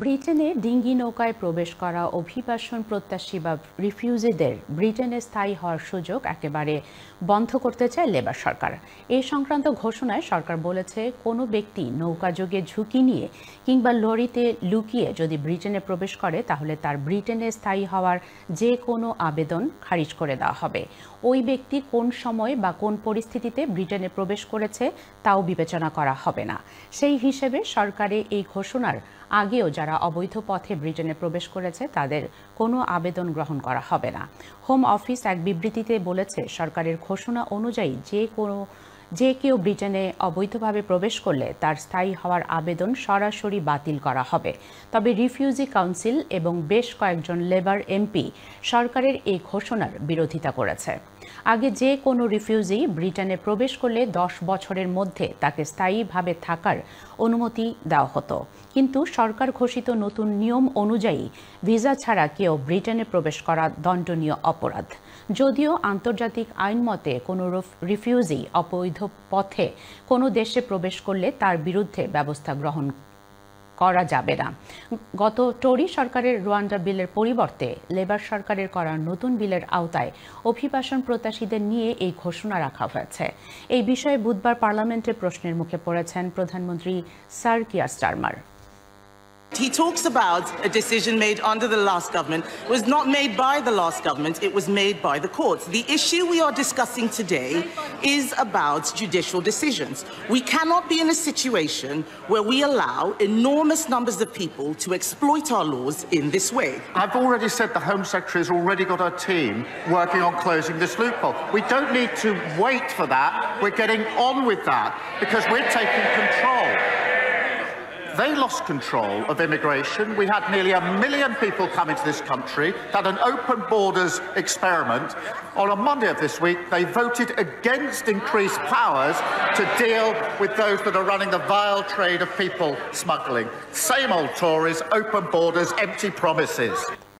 ব্রিটেনে ডিঙ্গি নৌকায় প্রবেশ করা অভিবাসন প্রত্যাশী বা রিফিউজিদের ব্রিটেনে স্থায়ী হওয়ার সুযোগ একেবারে বন্ধ করতে চায় লেবার সরকার। এই সংক্রান্ত ঘোষণায় সরকার বলেছে, কোনো ব্যক্তি নৌকাযোগে ঝুঁকি নিয়ে কিংবা লরিতে লুকিয়ে যদি ব্রিটেনে প্রবেশ করে তাহলে তার ব্রিটেনে স্থায়ী হওয়ার যে কোনো আবেদন খারিজ করে দেওয়া হবে। ওই ব্যক্তি কোন সময় বা কোন পরিস্থিতিতে ব্রিটেনে প্রবেশ করেছে তাও বিবেচনা করা হবে না। সেই হিসেবে সরকারের এই ঘোষণার আগেও যারা অবৈধ পথে ব্রিটেনে প্রবেশ করেছে তাদের কোনো আবেদন গ্রহণ করা হবে না। হোম অফিস এক বিবৃতিতে বলেছে, সরকারের ঘোষণা অনুযায়ী যে কেউ ব্রিটেনে অবৈধভাবে প্রবেশ করলে তার স্থায়ী হওয়ার আবেদন সরাসরি বাতিল করা হবে। তবে রিফিউজি কাউন্সিল এবং বেশ কয়েকজন লেবার এমপি সরকারের এই ঘোষণার বিরোধিতা করেছে। আগে যে কোনো রিফিউজি ব্রিটেনে প্রবেশ করলে 10 বছরের মধ্যে তাকে স্থায়ীভাবে থাকার অনুমতি দেওয়া হতো, কিন্তু সরকার ঘোষিত নতুন নিয়ম অনুযায়ী ভিসা ছাড়া কেউ ব্রিটেনে প্রবেশ করা দণ্ডনীয় অপরাধ। যদিও আন্তর্জাতিক আইন মতে কোনো রিফিউজি অবৈধ পথে কোনো দেশে প্রবেশ করলে তার বিরুদ্ধে ব্যবস্থা গ্রহণ করা যাবে না। গত টরি সরকারের রুয়ান্ডা বিলের পরিবর্তে লেবার সরকারের করা নতুন বিলের আওতায় অভিবাসন প্রত্যাশীদের নিয়ে এই ঘোষণা রাখা হয়েছে। এই বিষয়ে বুধবার পার্লামেন্টে প্রশ্নের মুখে পড়েছেন প্রধানমন্ত্রী sir Keir Starmer. He talks about a decision made under the last government. It was not made by the last government, it was made by the courts. The issue we are discussing today is about judicial decisions. We cannot be in a situation where we allow enormous numbers of people to exploit our laws in this way. I've already said the Home Secretary has already got a team working on closing this loophole. We don't need to wait for that. We're getting on with that because we're taking control. They lost control of immigration. We had nearly 1 million people come into this country, had an open borders experiment. On a Monday of this week, they voted against increased powers to deal with those that are running the vile trade of people smuggling. Same old Tories, open borders, empty promises.